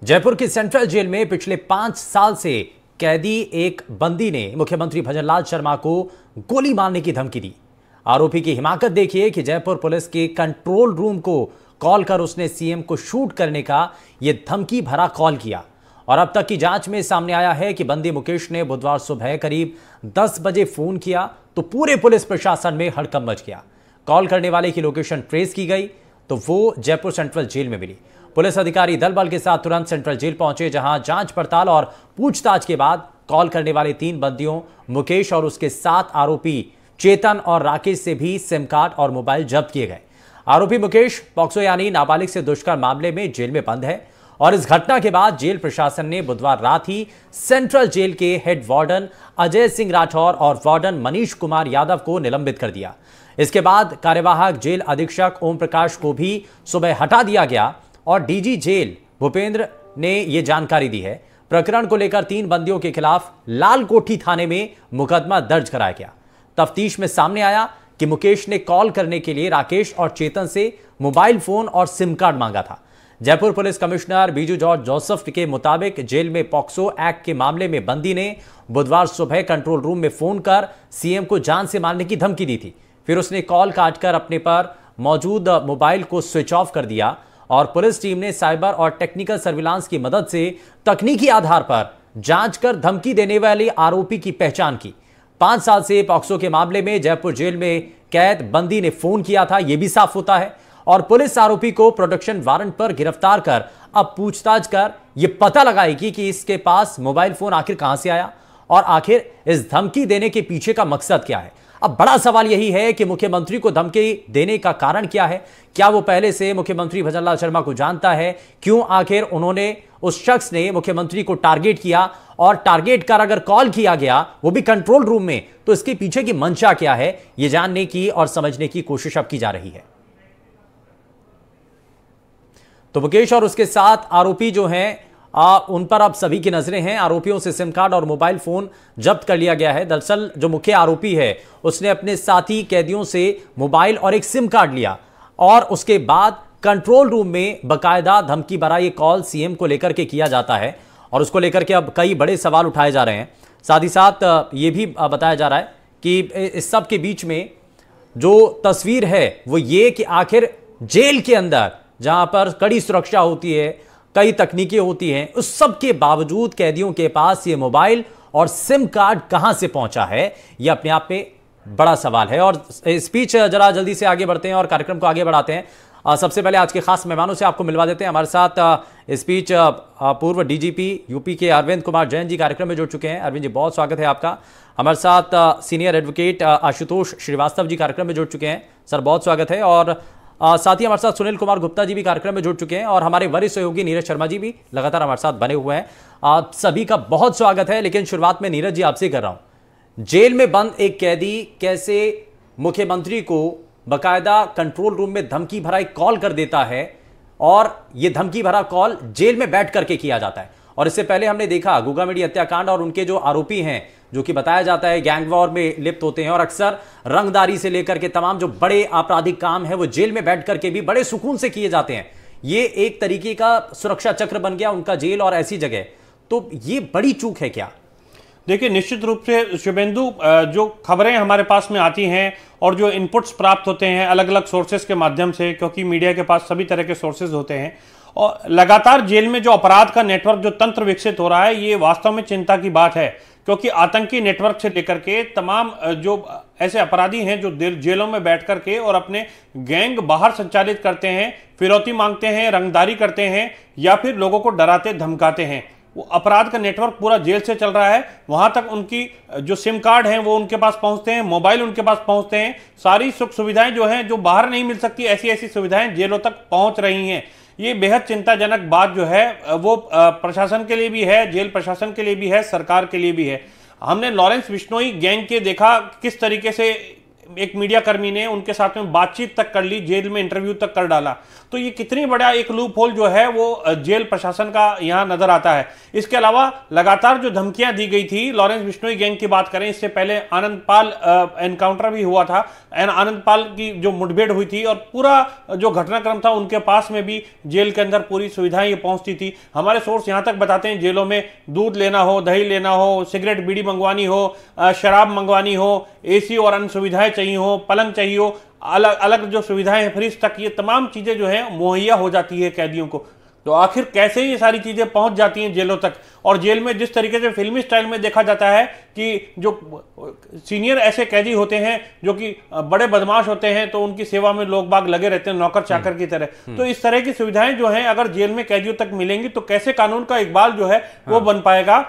जयपुर की central jail में पिछले 5 साल से कैदी एक बंदी ने मुख्यमंत्री भजनलाल शर्मा को गोली मारने की धमकी दी। आरोपी की हिमाकत देखिए कि जयपुर पुलिस के कंट्रोल रूम को कॉल कर उसने सीएम को शूट करने का यह धमकी भरा कॉल किया। और अब तक की जांच में सामने आया है कि बंदी मुकेश ने बुधवार सुबह करीब 10 बजे फोन किया तो पूरे पुलिस प्रशासन में हड़कंप मच गया। कॉल करने वाले की लोकेशन ट्रेस की गई तो वो जयपुर सेंट्रल जेल में मिली। पुलिस अधिकारी दल बल के साथ तुरंत सेंट्रल जेल पहुंचे, जहां जांच पड़ताल और पूछताछ के बाद कॉल करने वाले 3 बंदियों मुकेश और उसके 7 आरोपी चेतन और राकेश से भी सिम कार्ड और मोबाइल जब्त किए गए। आरोपी मुकेश पॉक्सो यानी नाबालिग से दुष्कर्म मामले में जेल में बंद है और इस घटना के बाद जेल प्रशासन ने बुधवार रात ही सेंट्रल जेल के हेड वार्डन अजय सिंह राठौर और वार्डन मनीष कुमार यादव को निलंबित कर दिया। इसके बाद कार्यवाहक जेल अधीक्षक ओम प्रकाश को भी सुबह हटा दिया गया और डीजी जेल भूपेंद्र ने यह जानकारी दी है। प्रकरण को लेकर 3 बंदियों के खिलाफ लाल कोठी थाने में मुकदमा दर्ज कराया गया। तफ्तीश में सामने आया कि मुकेश ने कॉल करने के लिए राकेश और चेतन से मोबाइल फोन और सिम कार्ड मांगा था। Jaipur police commissioner Biju George Joseph के मुताबिक जेल में पॉक्सो एक्ट के मामले में बंदी ने बुधवार सुबह कंट्रोल रूम में फोन कर सीएम को जान से मारने की धमकी दी थी। फिर उसने कॉल काटकर अपने पर मौजूद मोबाइल को स्विच ऑफ कर दिया और पुलिस टीम ने साइबर और टेक्निकल सर्विलांस की मदद से तकनीकी आधार पर जांच कर धमकी देने वाले आरोपी की पहचान की। 5 साल से पॉक्सो के मामले में जयपुर जेल में कैद बंदी ने फोन किया था, यह भी साफ होता है। और पुलिस आरोपी को प्रोडक्शन वारंट पर गिरफ्तार कर अब पूछताछ कर यह पता लगाएगी कि इसके पास मोबाइल फोन आखिर कहां से आया और आखिर इस धमकी देने के पीछे का मकसद क्या है। अब बड़ा सवाल यही है कि मुख्यमंत्री को धमकी देने का कारण क्या है। क्या वो पहले से मुख्यमंत्री भजनलाल शर्मा को जानता है? क्यों आखिर उन्होंने उस शख्स ने मुख्यमंत्री को टारगेट किया और टारगेट कर अगर कॉल किया गया वो भी कंट्रोल रूम में, तो इसके पीछे की मंशा क्या है, यह जानने की और समझने की कोशिश अब की जा रही है। तो मुकेश और उसके 7 आरोपी जो हैं उन पर अब सभी की नजरें हैं। आरोपियों से सिम कार्ड और मोबाइल फोन जब्त कर लिया गया है। दरअसल जो मुख्य आरोपी है उसने अपने साथी कैदियों से मोबाइल और एक सिम कार्ड लिया और उसके बाद कंट्रोल रूम में बकायदा धमकी भरा ये कॉल सीएम को लेकर के किया जाता है और उसको लेकर के अब कई बड़े सवाल उठाए जा रहे हैं। साथ ही साथ ये भी बताया जा रहा है कि इस सब के बीच में जो तस्वीर है वो ये कि आखिर जेल के अंदर जहां पर कड़ी सुरक्षा होती है, कई तकनीकें होती हैं, उस सब के बावजूद कैदियों के पास ये मोबाइल और सिम कार्ड कहां से पहुंचा है, यह अपने आप में बड़ा सवाल है। और स्पीच जरा जल्दी से आगे बढ़ते हैं और कार्यक्रम को आगे बढ़ाते हैं। सबसे पहले आज के खास मेहमानों से आपको मिलवा देते हैं। हमारे साथ स्पीच पूर्व डीजीपी यूपी के अरविंद कुमार जैन जी कार्यक्रम में जुड़ चुके हैं। अरविंद जी, बहुत स्वागत है आपका। हमारे साथ सीनियर एडवोकेट आशुतोष श्रीवास्तव जी कार्यक्रम में जुड़ चुके हैं। सर, बहुत स्वागत है। और साथ ही हमारे साथ सुनील कुमार गुप्ता जी भी कार्यक्रम में जुड़ चुके हैं और हमारे वरिष्ठ सहयोगी नीरज शर्मा जी भी लगातार हमारे साथ बने हुए हैं। आप सभी का बहुत स्वागत है। लेकिन शुरुआत में नीरज जी आपसे कर रहा हूं, जेल में बंद एक कैदी कैसे मुख्यमंत्री को बकायदा कंट्रोल रूम में धमकी भरा एक कॉल कर देता है और यह धमकी भरा कॉल जेल में बैठ करके किया जाता है। और इससे पहले हमने देखा गुगामेडी हत्याकांड और उनके जो आरोपी हैं, जो कि बताया जाता है गैंग वॉर में लिप्त होते हैं और अक्सर रंगदारी से लेकर के तमाम जो बड़े आपराधिक काम है वो जेल में बैठ करके भी बड़े सुकून से किए जाते हैं। ये एक तरीके का सुरक्षा चक्र बन गया उनका जेल और ऐसी जगह, तो ये बड़ी चूक है क्या? देखिए, निश्चित रूप से शुभेंदु, जो खबरें हमारे पास में आती हैं और जो इनपुट्स प्राप्त होते हैं अलग अलग सोर्सेज के माध्यम से, क्योंकि मीडिया के पास सभी तरह के सोर्सेज होते हैं, और लगातार जेल में जो अपराध का नेटवर्क जो तंत्र विकसित हो रहा है, ये वास्तव में चिंता की बात है। क्योंकि आतंकी नेटवर्क से लेकर के तमाम जो ऐसे अपराधी हैं जो जेलों में बैठ करके और अपने गैंग बाहर संचालित करते हैं, फिरौती मांगते हैं, रंगदारी करते हैं या फिर लोगों को डराते धमकाते हैं, वो अपराध का नेटवर्क पूरा जेल से चल रहा है। वहां तक उनकी जो सिम कार्ड हैं वो उनके पास पहुंचते हैं, मोबाइल उनके पास पहुंचते हैं, सारी सुख सुविधाएं जो हैं जो बाहर नहीं मिल सकती, ऐसी ऐसी सुविधाएं जेलों तक पहुंच रही हैं। ये बेहद चिंताजनक बात जो है वो प्रशासन के लिए भी है, जेल प्रशासन के लिए भी है, सरकार के लिए भी है। हमने लॉरेंस बिश्नोई गैंग के देखा किस तरीके से एक मीडिया कर्मी ने उनके साथ में बातचीत तक कर ली, जेल में इंटरव्यू तक कर डाला। तो ये कितनी बड़ा एक लूप होल जो है वो जेल प्रशासन का यहां नजर आता है। इसके अलावा लगातार जो धमकियां दी गई थी, लॉरेंस बिश्नोई गैंग की बात करें, इससे पहले आनंद पाल एनकाउंटर भी हुआ था, आनंद पाल की जो मुठभेड़ हुई थी और पूरा जो घटनाक्रम था, उनके पास में भी जेल के अंदर पूरी सुविधाएं ये पहुंचती थी। हमारे सोर्स यहां तक बताते हैं जेलों में दूध लेना हो, दही लेना हो, सिगरेट बीड़ी मंगवानी हो, शराब मंगवानी हो, एसी और अन्य सुविधाएं चाहिए हो, पलंग चाहिए हो, अलग अलग जो सुविधाएं हैं, फ्रिज तक, ये तमाम चीजें जो है मुहैया हो जाती है कैदियों को। तो आखिर कैसे ये सारी चीजें पहुंच जाती हैं जेलों तक? और जेल में जिस तरीके से फिल्मी स्टाइल में देखा जाता है कि जो सीनियर ऐसे कैदी होते हैं जो कि बड़े बदमाश होते हैं, तो उनकी सेवा में लोग बाग लगे रहते हैं नौकर चाकर की तरह। तो इस तरह की सुविधाएं जो हैं अगर जेल में कैदियों तक मिलेंगी तो कैसे कानून का इकबाल जो है वो बन पाएगा,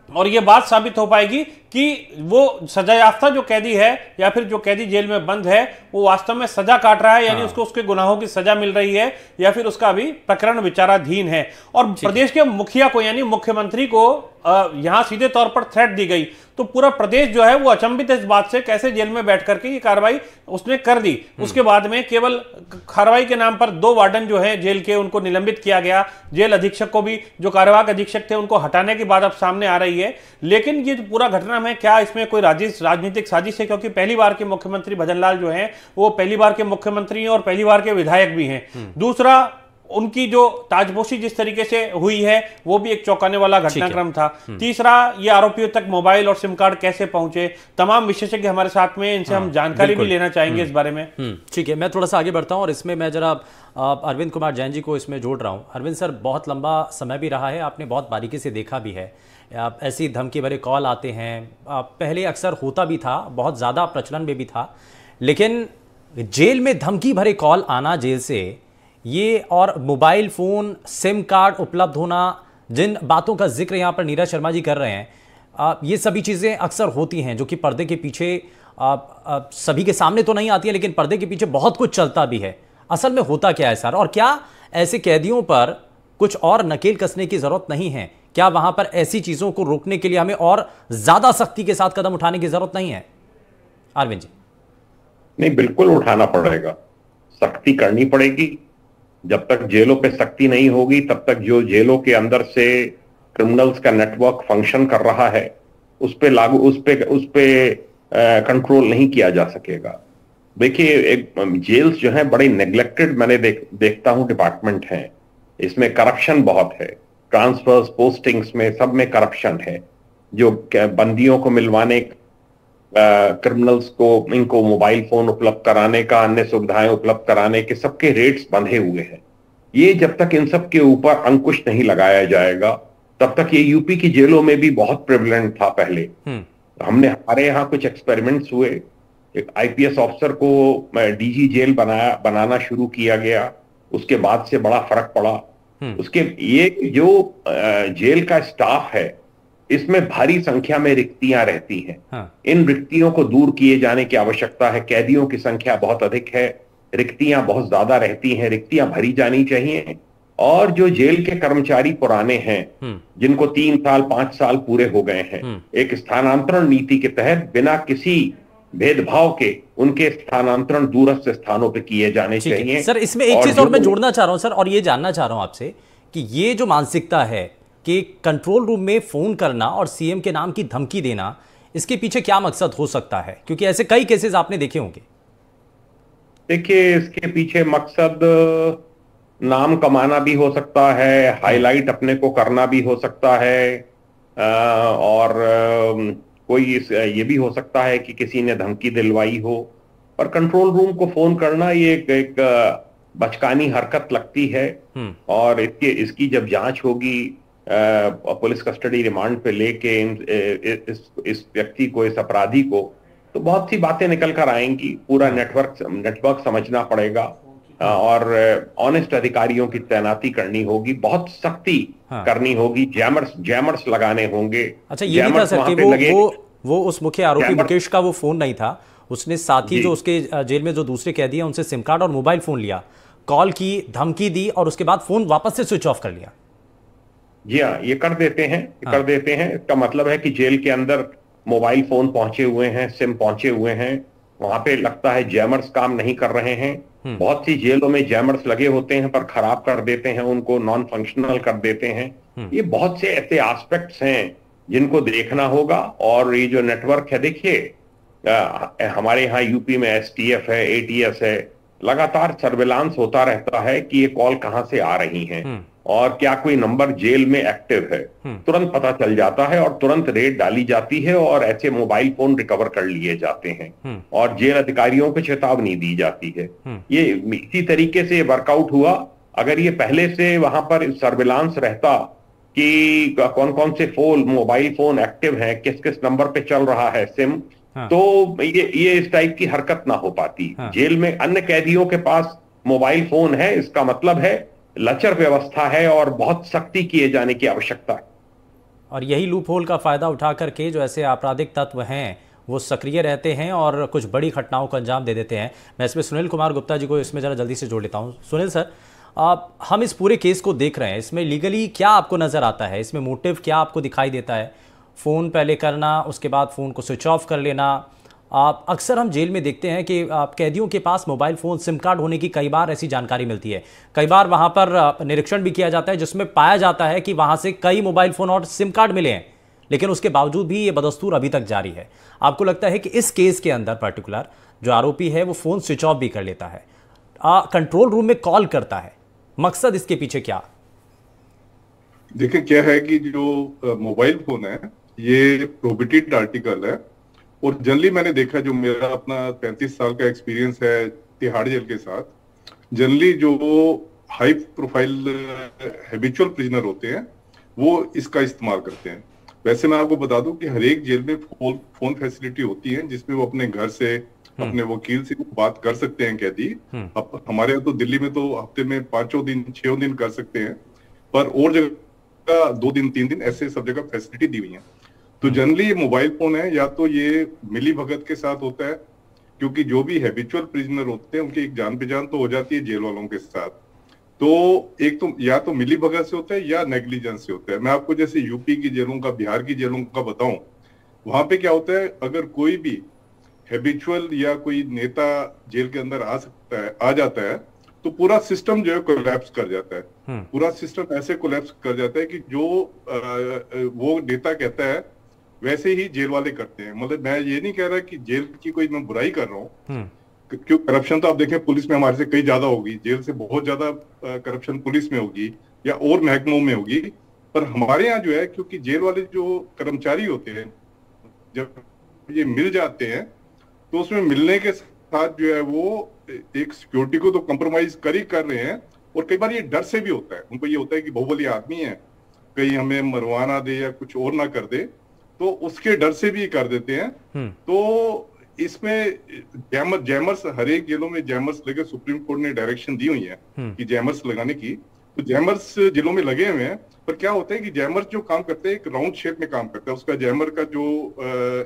और ये बात साबित हो पाएगी कि वो सजायाफ्ता जो कैदी है या फिर जो कैदी जेल में बंद है वो वास्तव में सजा काट रहा है, यानी उसको उसके गुनाहों की सजा मिल रही है, या फिर उसका अभी प्रकरण विचाराधीन है। और प्रदेश के मुखिया को यानी मुख्यमंत्री को यहां सीधे तौर पर थ्रेट दी गई, तो पूरा प्रदेश जो है वो अचंभित है इस बात से, कैसे जेल में बैठ करके ये कार्रवाई उसने कर दी। उसके बाद में केवल कार्रवाई के नाम पर 2 वार्डन जो है जेल के, उनको निलंबित किया गया। जेल अधीक्षक को भी, जो कार्यवाहक अधीक्षक थे, उनको हटाने की बात अब सामने आ रही है। लेकिन ये जो पूरा घटना में क्या इसमें कोई राजनीतिक साजिश है? क्योंकि पहली बार के मुख्यमंत्री भजनलाल जो हैं वो पहली बार के मुख्यमंत्री हैं और पहली बार के विधायक भी हैं। दूसरा, उनकी जो ताजपोशी जिस तरीके से हुई है वो भी एक चौंकाने वाला घटनाक्रम था। तीसरा, ये आरोपियों तक मोबाइल और सिम कार्ड कैसे पहुंचे? तमाम विशेषज्ञ हमारे साथ में, इनसे हम जानकारी भी लेना चाहेंगे इस बारे में। ठीक है, मैं थोड़ा सा आगे बढ़ता हूं और इसमें मैं जरा अरविंद कुमार जैन जी को इसमें जोड़ रहा हूं। अरविंद सर, बहुत लंबा समय भी रहा है, आपने बहुत बारीकी से देखा भी है, ऐसी धमकी भरे कॉल आते हैं, पहले अक्सर होता भी था, बहुत ज़्यादा प्रचलन में भी था, लेकिन जेल में धमकी भरे कॉल आना जेल से, ये और मोबाइल फ़ोन, सिम कार्ड उपलब्ध होना, जिन बातों का जिक्र यहाँ पर नीरज शर्मा जी कर रहे हैं, ये सभी चीज़ें अक्सर होती हैं जो कि पर्दे के पीछे सभी के सामने तो नहीं आती है, लेकिन पर्दे के पीछे बहुत कुछ चलता भी है। असल में होता क्या है सर, और क्या ऐसे कैदियों पर कुछ और नकेल कसने की ज़रूरत नहीं है? क्या वहां पर ऐसी चीज़ों को रोकने के लिए हमें और ज़्यादा सख्ती के साथ कदम उठाने की ज़रूरत नहीं है? अरविंद जी। नहीं, बिल्कुल उठाना पड़ेगा, सख्ती करनी पड़ेगी। जब तक जेलों पे सख्ती नहीं होगी तब तक जो जेलों के अंदर से क्रिमिनल्स का नेटवर्क फंक्शन कर रहा है उस पे कंट्रोल नहीं किया जा सकेगा। देखिए, एक जेल्स जो है बड़े नेग्लेक्टेड मैंने देखता हूं डिपार्टमेंट हैं। इसमें करप्शन बहुत है, ट्रांसफर्स, पोस्टिंग्स में सब में करप्शन है। जो बंदियों को मिलवाने, क्रिमिनल्स को इनको मोबाइल फोन उपलब्ध कराने का, अन्य सुविधाएं उपलब्ध कराने के सबके रेट्स बंधे हुए हैं। ये जब तक इन सब के ऊपर अंकुश नहीं लगाया जाएगा तब तक, ये यूपी की जेलों में भी बहुत प्रेवलेंट था पहले। हमारे यहाँ कुछ एक्सपेरिमेंट्स हुए, एक आईपीएस ऑफिसर को डीजी जेल बनाना शुरू किया गया, उसके बाद से बड़ा फर्क पड़ा। उसके ये जो जेल का स्टाफ है इसमें भारी संख्या में रिक्तियां रहती हैं। इन रिक्तियों को दूर किए जाने की आवश्यकता है। कैदियों की संख्या बहुत अधिक है, रिक्तियां बहुत ज्यादा रहती हैं, रिक्तियां भरी जानी चाहिए। और जो जेल के कर्मचारी पुराने हैं, जिनको 3 साल 5 साल पूरे हो गए हैं, एक स्थानांतरण नीति के तहत बिना किसी भेदभाव के उनके स्थानांतरण दूरस्थ स्थानों पे किए जाने चाहिए। सर, इसमें एक चीज और मैं जोड़ना चाह रहा हूं सर, और ये जानना चाह रहा हूं आपसे कि ये जो मानसिकता है कि कंट्रोल रूम में फोन करना और सीएम के नाम की धमकी देना, इसके पीछे क्या मकसद हो सकता है? क्योंकि ऐसे कई केसेस आपने देखे होंगे। देखिए, इसके पीछे मकसद नाम कमाना भी हो सकता है, हाईलाइट अपने को करना भी हो सकता है, और कोई ये भी हो सकता है कि किसी ने धमकी दिलवाई हो। पर कंट्रोल रूम को फोन करना ये एक बचकानी हरकत लगती है, और इसकी जब जांच होगी पुलिस कस्टडी रिमांड पे लेके इस व्यक्ति को, इस अपराधी को, तो बहुत सी बातें निकल कर आएंगी। पूरा नेटवर्क समझना पड़ेगा, और ऑनेस्ट अधिकारियों की तैनाती करनी होगी, बहुत सख्ती करनी होगी, जैमर्स लगाने होंगे। अच्छा, ये नहीं था सर कि वो उस मुख्य आरोपी मुकेश का वो फोन नहीं था, उसने साथ ही जो उसके जेल में जो दूसरे कैदी हैं उनसे सिम कार्ड और मोबाइल फोन लिया, कॉल की, धमकी दी और उसके बाद फोन वापस से स्विच ऑफ कर लिया। जी हाँ, ये कर देते हैं। इसका मतलब है कि जेल के अंदर मोबाइल फोन पहुंचे हुए हैं, सिम पहुंचे हुए हैं, वहां पे लगता है जैमर्स काम नहीं कर रहे हैं। बहुत सी जेलों में जैमर्स लगे होते हैं पर खराब कर देते हैं, उनको नॉन फंक्शनल कर देते हैं। ये बहुत से ऐसे एस्पेक्ट्स हैं जिनको देखना होगा। और ये जो नेटवर्क है, देखिए हमारे यहाँ यूपी में एसटीएफ है, एटीएस है, लगातार सर्विलांस होता रहता है कि ये कॉल कहां से आ रही हैं और क्या कोई नंबर जेल में एक्टिव है, तुरंत पता चल जाता है और तुरंत रेड डाली जाती है और ऐसे मोबाइल फोन रिकवर कर लिए जाते हैं और जेल अधिकारियों को चेतावनी दी जाती है। ये इसी तरीके से वर्कआउट हुआ। अगर ये पहले से वहां पर सर्विलांस रहता कि कौन कौन से फोन मोबाइल फोन एक्टिव हैं, किस किस नंबर पे चल रहा है सिम, तो ये इस टाइप की हरकत ना हो पाती। जेल में अन्य कैदियों के पास मोबाइल फोन है, इसका मतलब है लचर व्यवस्था है और बहुत सख्ती किए जाने की आवश्यकता है। और यही लूप होल का फायदा उठा करके जो ऐसे आपराधिक तत्व हैं वो सक्रिय रहते हैं और कुछ बड़ी घटनाओं को अंजाम दे देते हैं। मैं इसमें सुनील कुमार गुप्ता जी को इसमें जरा जल्दी से जोड़ लेता हूं। सुनील सर, हम इस पूरे केस को देख रहे हैं, इसमें लीगली क्या आपको नजर आता है, इसमें मोटिव क्या आपको दिखाई देता है? फ़ोन पहले करना, उसके बाद फ़ोन को स्विच ऑफ कर लेना। अक्सर हम जेल में देखते हैं कि कैदियों के पास मोबाइल फ़ोन, सिम कार्ड होने की कई बार ऐसी जानकारी मिलती है। कई बार वहाँ पर निरीक्षण भी किया जाता है जिसमें पाया जाता है कि वहाँ से कई मोबाइल फ़ोन और सिम कार्ड मिले हैं, लेकिन उसके बावजूद भी ये बदस्तूर अभी तक जारी है। आपको लगता है कि इस केस के अंदर पर्टिकुलर जो आरोपी है वो फ़ोन स्विच ऑफ भी कर लेता है, कंट्रोल रूम में कॉल करता है, मकसद इसके पीछे क्या? देखिए क्या है कि जो मोबाइल फोन है ये प्रोहिबिटेड आर्टिकल है और जनरली मैंने देखा, जो मेरा अपना 35 साल का एक्सपीरियंस है तिहाड़ जेल के साथ, जनरली जो हाई प्रोफाइल हैबिचुअल प्रिजनर होते हैं वो इसका इस्तेमाल करते हैं। वैसे मैं आपको बता दूं कि हर एक जेल में फोन फैसिलिटी होती है जिसमें वो अपने घर से अपने वकील से बात कर सकते हैं कैदी। अब हमारे यहाँ तो दिल्ली में तो हफ्ते में 5 दिन 6 दिन कर सकते हैं, पर और जगह 2 दिन 3 दिन ऐसे सब जगह फैसिलिटी दी हुई है। तो जनरली ये मोबाइल फोन है या तो ये मिली भगत के साथ होता है, क्योंकि जो भी हैबिचुअल प्रिजनर होते हैं उनकी एक जान पहचान तो हो जाती है जेल वालों के साथ। तो एक तो या तो मिली भगत से होता है या नेग्लिजेंस से होता है। मैं आपको जैसे यूपी की जेलों का, बिहार की जेलों का बताऊं, वहां पे क्या होता है, अगर कोई भी हैबिचुअल या कोई नेता जेल के अंदर आ जाता है तो पूरा सिस्टम जो है कोलैप्स कर जाता है। पूरा सिस्टम ऐसे कोलैप्स कर जाता है कि जो वो नेता कहता है वैसे ही जेल वाले करते हैं। मतलब मैं ये नहीं कह रहा कि जेल की कोई मैं बुराई कर रहा हूँ, क्यों करप्शन तो आप देखें पुलिस में हमारे से कई ज्यादा होगी, जेल से बहुत ज्यादा करप्शन पुलिस में होगी या और महकमों में होगी, पर हमारे यहाँ जो है, क्योंकि जेल वाले जो कर्मचारी होते हैं जब ये मिल जाते हैं तो उसमें मिलने के साथ जो है वो एक सिक्योरिटी को तो कंप्रोमाइज कर रहे हैं और कई बार ये डर से भी होता है, उनको ये होता है कि बाहुबली आदमी है, कहीं हमें मरवा ना दे या कुछ और ना कर दे, तो उसके डर से भी कर देते हैं। तो इसमें जैमर्स हर एक जेलों में जैमर्स लगे, सुप्रीम कोर्ट ने डायरेक्शन दी हुई है कि जैमर्स लगाने की, तो जैमर्स जेलों में लगे हुए हैं। पर क्या होता है कि जैमर्स जो काम करते हैं एक राउंड शेप में काम करता है, उसका जैमर का जो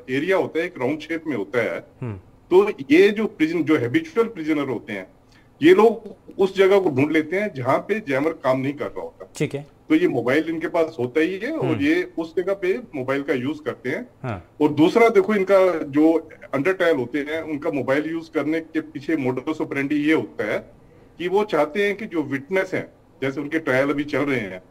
एरिया होता है एक राउंड शेप में होता है। तो ये जो हैबिचुअल प्रिजनर होते हैं ये लोग उस जगह को ढूंढ लेते हैं जहां पे जैमर काम नहीं कर रहा होता। ठीक है। तो ये मोबाइल इनके पास होता ही है और ये उस जगह पे मोबाइल का यूज करते हैं। और दूसरा देखो, इनका जो अंडर ट्रायल होते हैं उनका मोबाइल यूज करने के पीछे मोडस ऑपरेंडी ये होता है कि वो चाहते हैं कि जो विटनेस है, जैसे उनके ट्रायल अभी चल रहे हैं,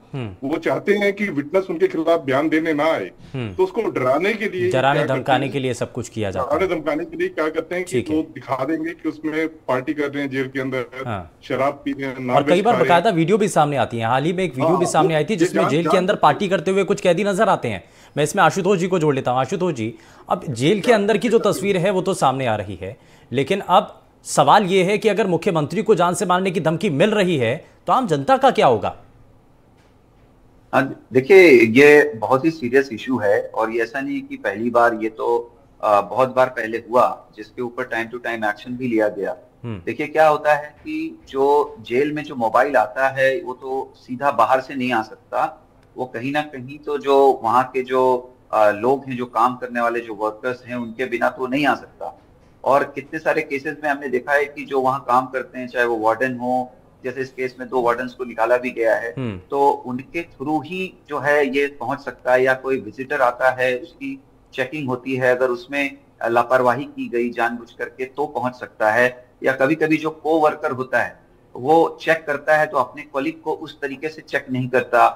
वो चाहते हैं कि विटनेस उनके खिलाफ बयान देने ना आए, तो उसको डराने के लिए, डराने धमकाने के लिए सब कुछ किया जाता है। डराने धमकाने के लिए क्या करते हैं कि वो दिखा देंगे कि उसमें पार्टी कर रहे हैं जेल के अंदर, शराब पी रहे हैं, और कई बार बकायदा वीडियो भी सामने आती है। हाल ही में एक वीडियो भी सामने आई थी जिसमें जेल के अंदर पार्टी करते हुए कुछ कैदी नजर आते हैं। मैं इसमें आशुतोष जी को जोड़ लेता हूँ। आशुतोष जी, अब जेल के अंदर की जो तस्वीर है वो तो सामने आ रही है, लेकिन अब सवाल ये है कि अगर मुख्यमंत्री को जान से मारने की धमकी मिल रही है तो आम जनता का क्या होगा? देखिए, ये बहुत ही सीरियस इशू है और ये ऐसा नहीं कि पहली बार, ये तो बहुत बार पहले हुआ जिसके ऊपर टाइम टू टाइम एक्शन भी लिया गया। देखिए क्या होता है कि जो जेल में जो मोबाइल आता है वो तो सीधा बाहर से नहीं आ सकता, वो कहीं ना कहीं तो जो वहाँ के जो लोग हैं, जो काम करने वाले जो वर्कर्स हैं, उनके बिना तो नहीं आ सकता। और कितने सारे केसेस में हमने देखा है कि जो वहाँ काम करते हैं, चाहे वो वार्डन हो, जैसे इस केस में 2 वार्डन्स को निकाला भी गया है, तो उनके थ्रू ही जो है ये पहुंच सकता है, या कोई विजिटर आता है उसकी चेकिंग होती है, अगर उसमें लापरवाही की गई जानबूझ करके तो पहुंच सकता है, या कभी कभी जो को वर्कर होता है वो चेक करता है तो अपने कॉलीग को उस तरीके से चेक नहीं करता,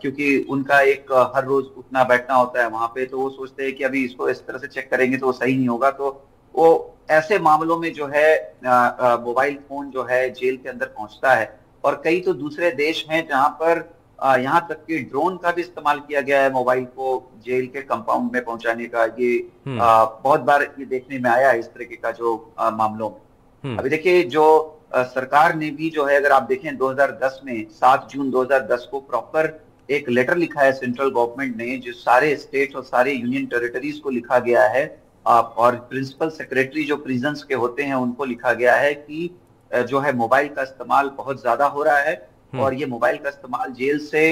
क्योंकि उनका एक हर रोज उठना बैठना होता है वहां पे, तो वो सोचते हैं कि अभी इसको इस तरह से चेक करेंगे तो वो सही नहीं होगा। तो वो ऐसे मामलों में जो है मोबाइल फोन जो है जेल के अंदर पहुंचता है। और कई तो दूसरे देश हैं जहां पर यहाँ तक कि ड्रोन का भी इस्तेमाल किया गया है मोबाइल को जेल के कंपाउंड में पहुंचाने का। ये बहुत बार ये देखने में आया है इस तरीके का जो मामलों में। अभी देखिए जो सरकार ने भी जो है, अगर आप देखें 2010 में 7 जून 2010 को प्रॉपर एक लेटर लिखा है सेंट्रल गवर्नमेंट ने, जो सारे स्टेट और सारे यूनियन टेरिटरीज को लिखा गया है, और प्रिंसिपल सेक्रेटरी जो प्रिजन्स के होते हैं उनको लिखा गया है कि जो है मोबाइल का इस्तेमाल बहुत ज्यादा हो रहा है, और ये मोबाइल का इस्तेमाल जेल से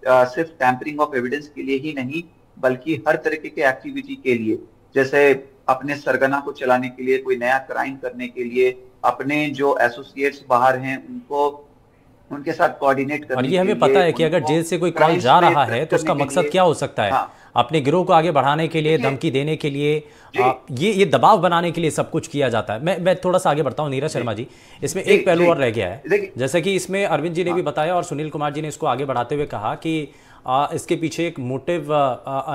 सिर्फ टैंपरिंग ऑफ एविडेंस के लिए ही नहीं बल्कि हर तरीके के एक्टिविटी के लिए, जैसे अपने सरगना को चलाने के लिए, कोई नया क्राइम करने के लिए, अपने जो एसोसिएट्स बाहर हैं उनको उनके साथ कोऑर्डिनेट करने। और ये हमें पता है कि अगर जेल से कोई कॉल जा रहा है तो उसका मकसद क्या हो सकता है? हाँ। अपने गिरोह को आगे बढ़ाने के लिए, धमकी देने के लिए, ये दबाव बनाने के लिए सब कुछ किया जाता है। मैं थोड़ा सा आगे बढ़ता हूं नीरज शर्मा जी, इसमें एक पहलू और रह गया है, जैसे कि इसमें अरविंद जी ने भी बताया और सुनील कुमार जी ने इसको आगे बढ़ाते हुए कहा कि इसके पीछे एक मोटिव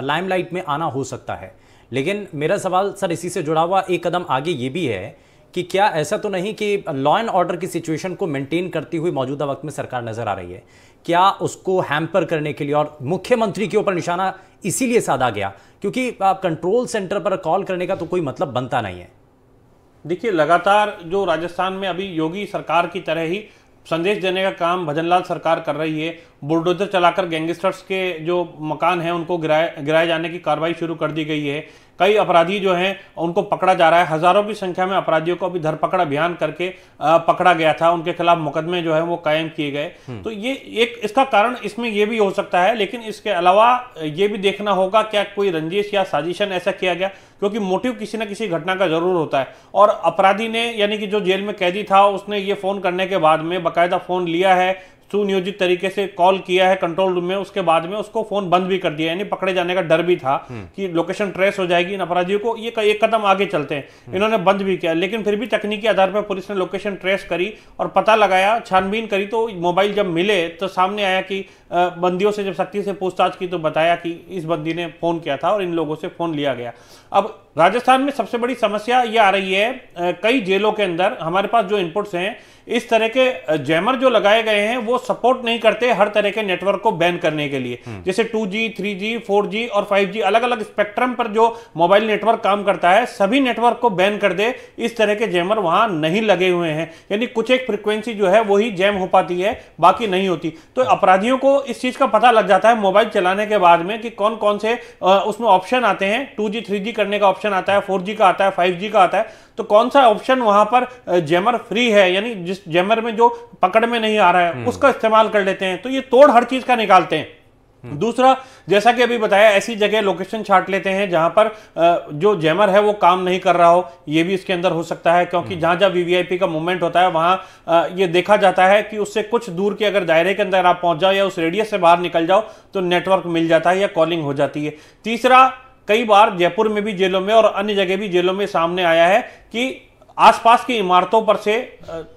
लाइमलाइट में आना हो सकता है। लेकिन मेरा सवाल सर इसी से जुड़ा हुआ एक कदम आगे ये भी है कि क्या ऐसा तो नहीं कि लॉ एंड ऑर्डर की सिचुएशन को मेंटेन करती हुई मौजूदा वक्त में सरकार नजर आ रही है, क्या उसको हैम्पर करने के लिए और मुख्यमंत्री के ऊपर निशाना इसीलिए साधा गया क्योंकि कंट्रोल सेंटर पर कॉल करने का तो कोई मतलब बनता नहीं है? देखिए, लगातार जो राजस्थान में अभी योगी सरकार की तरह ही संदेश देने का काम भजनलाल सरकार कर रही है। बुलडोजर चलाकर गैंगस्टर्स के जो मकान हैं उनको गिराए जाने की कार्रवाई शुरू कर दी गई है। कई अपराधी जो हैं उनको पकड़ा जा रहा है। हजारों की संख्या में अपराधियों को अभी धरपकड़ अभियान करके पकड़ा गया था, उनके खिलाफ मुकदमे जो है वो कायम किए गए। तो ये एक इसका कारण इसमें ये भी हो सकता है, लेकिन इसके अलावा ये भी देखना होगा क्या कोई रंजिश या साजिशन ऐसा किया गया, क्योंकि मोटिव किसी न किसी घटना का जरूर होता है। और अपराधी ने यानी कि जो जेल में कैदी था उसने ये फोन करने के बाद में बाकायदा फोन लिया है, सुनियोजित तरीके से कॉल किया है कंट्रोल रूम में, उसके बाद में उसको फोन बंद भी कर दिया, यानी पकड़े जाने का डर भी था कि लोकेशन ट्रेस हो जाएगी इन अपराधियों को। ये एक कदम आगे चलते हैं, इन्होंने बंद भी किया, लेकिन फिर भी तकनीकी आधार पर पुलिस ने लोकेशन ट्रेस करी और पता लगाया, छानबीन करी, तो मोबाइल जब मिले तो सामने आया कि बंदियों से जब सख्ती से पूछताछ की तो बताया कि इस बंदी ने फोन किया था और इन लोगों से फोन लिया गया। अब राजस्थान में सबसे बड़ी समस्या ये आ रही है, कई जेलों के अंदर हमारे पास जो इनपुट्स हैं, इस तरह के जैमर जो लगाए गए हैं वो सपोर्ट नहीं करते हर तरह के नेटवर्क को बैन करने के लिए। जैसे 2G, 3G, 4G और 5G अलग अलग स्पेक्ट्रम पर जो मोबाइल नेटवर्क काम करता है, सभी नेटवर्क को बैन कर दे, इस तरह के जैमर वहां नहीं लगे हुए हैं। यानी कुछ एक फ्रीक्वेंसी जो है वही जैम हो पाती है, बाकी नहीं होती। तो अपराधियों को इस चीज का पता लग जाता है मोबाइल चलाने के बाद में कि कौन कौन से उसमें ऑप्शन आते हैं। 2G, 3G करने का ऑप्शन आता है, 4G का आता है, 5G का आता है, तो कौन सा ऑप्शन वहां पर जैमर फ्री है, यानी जिस जैमर में जो पकड़ में नहीं आ रहा है उसका इस्तेमाल कर लेते हैं। तो ये तोड़ हर चीज का निकालते हैं। दूसरा, जैसा कि अभी बताया, ऐसी जगह लोकेशन छांट लेते हैं जहां पर जो जैमर है वो काम नहीं कर रहा हो, ये भी इसके अंदर हो सकता है, क्योंकि जहां जहां वीवीआईपी का मूवमेंट होता है वहां ये देखा जाता है कि उससे कुछ दूर के अगर दायरे के अंदर आप पहुंच जाओ या उस रेडियस से बाहर निकल जाओ तो नेटवर्क मिल जाता है या कॉलिंग हो जाती है। तीसरा, कई बार जयपुर में भी जेलों में और अन्य जगह भी जेलों में सामने आया है कि आसपास की इमारतों पर से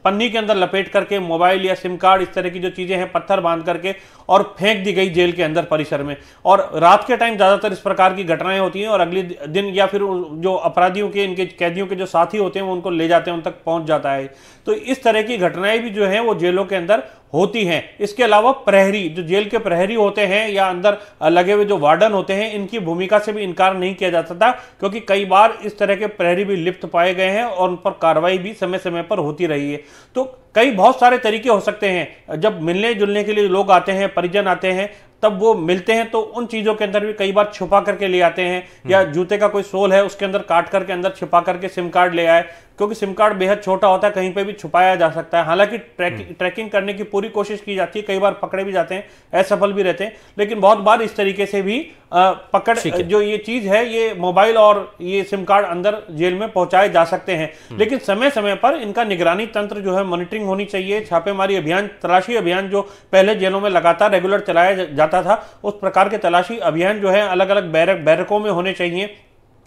पन्नी के अंदर लपेट करके मोबाइल या सिम कार्ड, इस तरह की जो चीजें हैं, पत्थर बांध करके और फेंक दी गई जेल के अंदर परिसर में। और रात के टाइम ज्यादातर इस प्रकार की घटनाएं होती हैं और अगले दिन या फिर जो अपराधियों के, इनके कैदियों के जो साथी होते हैं वो उनको ले जाते हैं, उन तक पहुंच जाता है। तो इस तरह की घटनाएं भी जो है वो जेलों के अंदर होती हैं। इसके अलावा प्रहरी, जो जेल के प्रहरी होते हैं या अंदर लगे हुए जो वार्डन होते हैं, इनकी भूमिका से भी इनकार नहीं किया जा सकता, क्योंकि कई बार इस तरह के प्रहरी भी लिप्त पाए गए हैं और उन पर कार्रवाई भी समय समय पर होती रही है। तो कई बहुत सारे तरीके हो सकते हैं। जब मिलने जुलने के लिए लोग आते हैं, परिजन आते हैं, तब वो मिलते हैं तो उन चीजों के अंदर भी कई बार छुपा करके ले आते हैं, या जूते का कोई सोल है उसके अंदर काट करके अंदर छिपा करके सिम कार्ड ले आए, क्योंकि सिम कार्ड बेहद छोटा होता है, कहीं पे भी छुपाया जा सकता है। हालांकि ट्रैकिंग करने की पूरी कोशिश की जाती है, कई बार पकड़े भी जाते हैं, असफल भी रहते हैं, लेकिन बहुत बार इस तरीके से भी पकड़ जो ये चीज है, ये मोबाइल और ये सिम कार्ड अंदर जेल में पहुंचाए जा सकते हैं। लेकिन समय समय पर इनका निगरानी तंत्र जो है, मॉनिटरिंग होनी चाहिए। छापेमारी अभियान, तलाशी अभियान जो पहले जेलों में लगातार रेगुलर चलाया जाता था, उस प्रकार के तलाशी अभियान जो है अलग अलग बैरकों में होने चाहिए।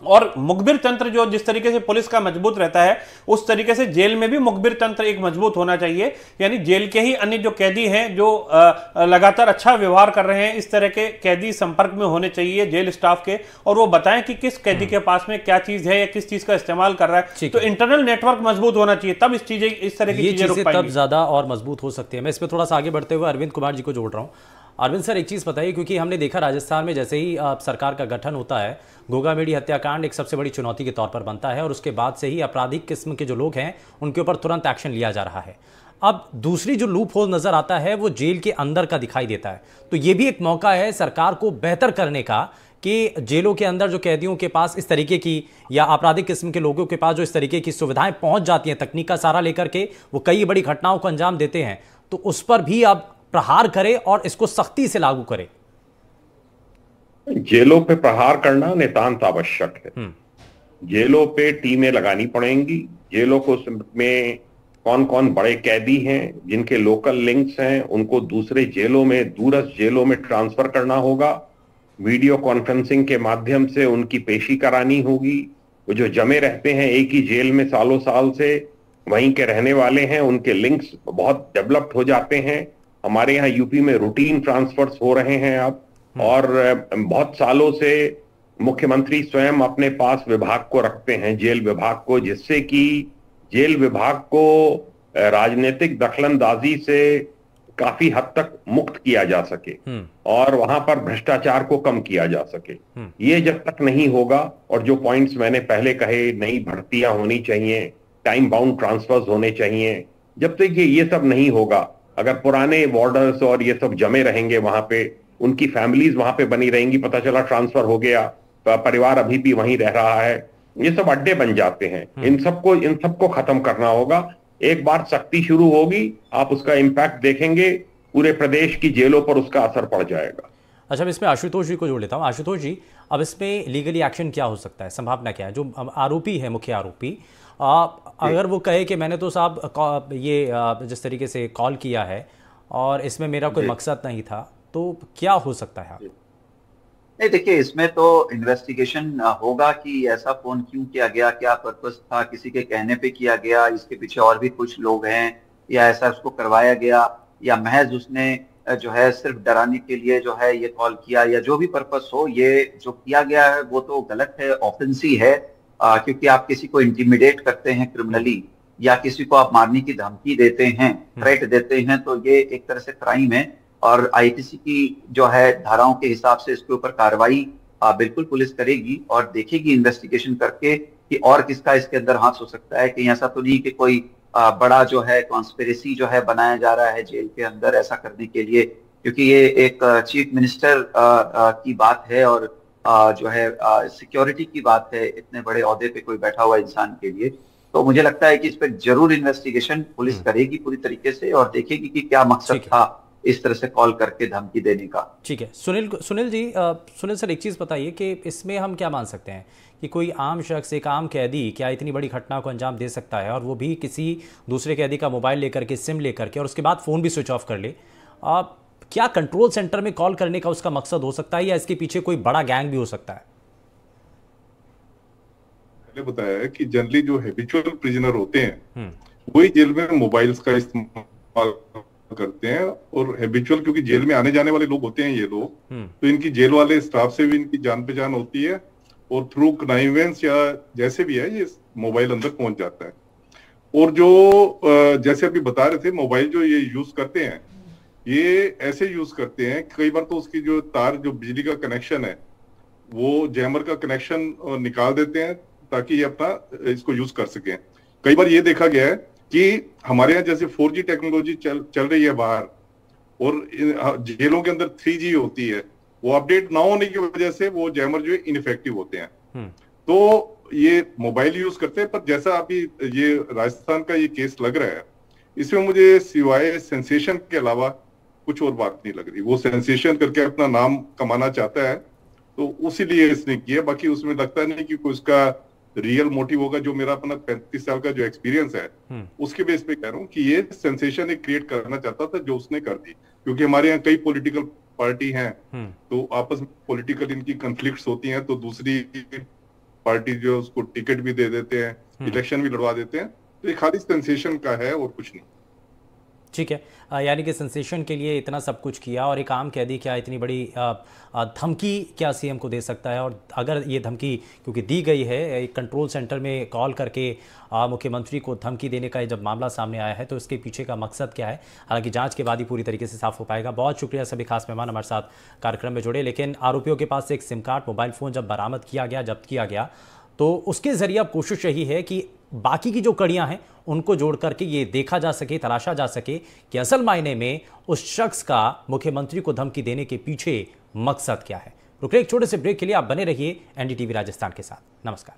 और मुखबिर तंत्र जो जिस तरीके से पुलिस का मजबूत रहता है, उस तरीके से जेल में भी मुखबिर तंत्र एक मजबूत होना चाहिए। यानी जेल के ही अन्य जो कैदी हैं जो लगातार अच्छा व्यवहार कर रहे हैं, इस तरह के कैदी संपर्क में होने चाहिए जेल स्टाफ के, और वो बताएं कि किस कैदी के पास में क्या चीज है या किस चीज का इस्तेमाल कर रहा है। तो इंटरनल नेटवर्क मजबूत होना चाहिए, तब इस तरह की चीजें रुक पाएंगी, तब ज्यादा और मजबूत हो सकती है। मैं इसमें थोड़ा सा आगे बढ़ते हुए अरविंद कुमार जी को जोड़ रहा हूं। अरविंद सर, एक चीज़ बताइए, क्योंकि हमने देखा राजस्थान में जैसे ही सरकार का गठन होता है, गोगामेडी हत्याकांड एक सबसे बड़ी चुनौती के तौर पर बनता है और उसके बाद से ही आपराधिक किस्म के जो लोग हैं उनके ऊपर तुरंत एक्शन लिया जा रहा है। अब दूसरी जो लूप होल नजर आता है वो जेल के अंदर का दिखाई देता है। तो ये भी एक मौका है सरकार को बेहतर करने का कि जेलों के अंदर जो कैदियों के पास इस तरीके की या आपराधिक किस्म के लोगों के पास जो इस तरीके की सुविधाएं पहुंच जाती हैं, तकनीक का सहारा लेकर के वो कई बड़ी घटनाओं को अंजाम देते हैं, तो उस पर भी अब प्रहार करे और इसको सख्ती से लागू करे। जेलों पे प्रहार करना नितांत आवश्यक है। जेलों पे टीमें लगानी पड़ेंगी। जेलों को में कौन कौन बड़े कैदी हैं जिनके लोकल लिंक्स हैं, उनको दूसरे जेलों में, दूरस्थ जेलों में ट्रांसफर करना होगा। वीडियो कॉन्फ्रेंसिंग के माध्यम से उनकी पेशी करानी होगी। वो जो जमे रहते हैं एक ही जेल में सालों साल से, वहीं के रहने वाले हैं, उनके लिंक्स बहुत डेवलप्ड हो जाते हैं। हमारे यहाँ यूपी में रूटीन ट्रांसफर्स हो रहे हैं अब, और बहुत सालों से मुख्यमंत्री स्वयं अपने पास विभाग को रखते हैं, जेल विभाग को, जिससे कि जेल विभाग को राजनीतिक दखलंदाजी से काफी हद तक मुक्त किया जा सके और वहां पर भ्रष्टाचार को कम किया जा सके। ये जब तक नहीं होगा, और जो पॉइंट्स मैंने पहले कहे, नई भर्तियां होनी चाहिए, टाइम बाउंड ट्रांसफर्स होने चाहिए, जब तक ये सब नहीं होगा, अगर पुराने वार्डर्स और ये सब जमे रहेंगे वहां पे, उनकी फैमिलीज वहां पे बनी रहेंगी, पता चला ट्रांसफर हो गया, परिवार अभी भी वहीं रह रहा है, ये सब अड्डे बन जाते हैं। इन सबको खत्म करना होगा। एक बार सख्ती शुरू होगी, आप उसका इम्पैक्ट देखेंगे, पूरे प्रदेश की जेलों पर उसका असर पड़ जाएगा। अच्छा, मैं इसमें आशुतोष जी को जोड़ लेता हूँ। आशुतोष जी, अब इसमें लीगली एक्शन क्या हो सकता है, संभावना क्या है? जो आरोपी है, मुख्य आरोपी, अगर वो कहे कि मैंने तो साहब ये जिस तरीके से कॉल किया है और इसमें मेरा कोई मकसद नहीं था, तो क्या हो सकता है? नहीं, देखिए, इसमें तो इन्वेस्टिगेशन होगा कि ऐसा फोन क्यों किया गया, क्या पर्पस था, किसी के कहने पे किया गया, इसके पीछे और भी कुछ लोग हैं, या ऐसा उसको करवाया गया, या महज उसने जो है सिर्फ डराने के लिए जो है ये कॉल किया, या जो भी पर्पस हो, ये जो किया गया है वो तो गलत है, ऑफेंसी है, क्योंकि आप किसी को इंटिमिडेट करते हैं क्रिमिनली, या किसी को आप मारने की धमकी देते हैं, थ्रेट देते हैं, तो ये एक तरह से क्राइम है। और आईपीसी की जो है धाराओं के हिसाब से इसके ऊपर कार्रवाई बिल्कुल पुलिस करेगी और देखेगी इन्वेस्टिगेशन करके कि और किसका इसके अंदर हाथ हो सकता है। कहीं ऐसा तो नहीं कि कोई बड़ा जो है कॉन्स्पिरेसी जो है बनाया जा रहा है जेल के अंदर ऐसा करने के लिए, क्योंकि ये एक चीफ मिनिस्टर की बात है और जो है सिक्योरिटी की बात है, इतने बड़े ओहदे पे कोई बैठा हुआ इंसान के लिए। तो मुझे लगता है कि इस पर जरूर इन्वेस्टिगेशन पुलिस करेगी पूरी तरीके से और देखेगी कि क्या मकसद था इस तरह से कॉल करके धमकी देने का। ठीक है, सुनील जी, सुनील सर, एक चीज बताइए कि इसमें हम क्या मान सकते हैं कि कोई आम शख्स, एक आम कैदी क्या इतनी बड़ी घटना को अंजाम दे सकता है, और वो भी किसी दूसरे कैदी का मोबाइल लेकर के, सिम लेकर के, और उसके बाद फोन भी स्विच ऑफ कर ले? क्या कंट्रोल सेंटर में कॉल करने का उसका मकसद हो सकता है, या इसके पीछे कोई बड़ा गैंग भी हो सकता है? पहले बताया है कि जनरली जो हैबिचुअल प्रिजनर होते हैं वही जेल में मोबाइल्स का इस्तेमाल करते हैं, और हैबिचुअल क्योंकि जेल में आने जाने वाले लोग होते हैं ये लोग, तो इनकी जेल वाले स्टाफ से भी इनकी जान पहचान होती है, और थ्रू कनाइवेंस या जैसे भी है ये मोबाइल अंदर पहुंच जाता है। और जो जैसे अभी बता रहे थे, मोबाइल जो ये यूज करते हैं, ये ऐसे यूज करते हैं, कई बार तो उसकी जो तार, जो बिजली का कनेक्शन है, वो जैमर का कनेक्शन निकाल देते हैं ताकि ये अपना इसको यूज कर सकें। कई बार ये देखा गया है कि हमारे यहाँ जैसे 4G टेक्नोलॉजी चल रही है बाहर, और जेलों के अंदर 3G होती है, वो अपडेट ना होने की वजह से वो जैमर जो है इनइफेक्टिव होते हैं। तो ये मोबाइल यूज करते हैं। पर जैसा अभी ये राजस्थान का ये केस लग रहा है, इसमें मुझे सिवाय सेंसेशन के अलावा कुछ और बात नहीं लग रही। वो सेंसेशन करके अपना नाम कमाना चाहता है, तो उसी लिए इसने किया। बाकी उसमें लगता नहीं कि कोई उसका रियल मोटिव होगा। जो मेरा अपना 35 साल का जो एक्सपीरियंस है उसके बेस पे कह रहा हूँ कि ये सेंसेशन एक क्रिएट करना चाहता था, जो उसने कर दी। क्योंकि हमारे यहाँ कई पॉलिटिकल पार्टी हैं, तो आपस में पॉलिटिकल इनकी कन्फ्लिक्ट्स होती हैं, तो दूसरी पार्टी जो उसको टिकट भी दे देते हैं, इलेक्शन भी लड़वा देते हैं। तो ये खाली सेंसेशन का है और कुछ नहीं। ठीक है, यानी कि सेंसेशन के लिए इतना सब कुछ किया, और एक आम कैदी क्या इतनी बड़ी धमकी क्या सीएम को दे सकता है? और अगर ये धमकी क्योंकि दी गई है, एक कंट्रोल सेंटर में कॉल करके मुख्यमंत्री को धमकी देने का जब मामला सामने आया है, तो इसके पीछे का मकसद क्या है? हालांकि जांच के बाद ही पूरी तरीके से साफ हो पाएगा। बहुत शुक्रिया सभी खास मेहमान हमारे साथ कार्यक्रम में जुड़े। लेकिन आरोपियों के पास से एक सिम कार्ड, मोबाइल फ़ोन जब बरामद किया गया, जब्त किया गया, तो उसके जरिए अब कोशिश यही है कि बाकी की जो कड़ियां हैं उनको जोड़ करके ये देखा जा सके, तलाशा जा सके कि असल मायने में उस शख्स का मुख्यमंत्री को धमकी देने के पीछे मकसद क्या है। रुक रहे एक छोटे से ब्रेक के लिए, आप बने रहिए एनडीटीवी राजस्थान के साथ। नमस्कार।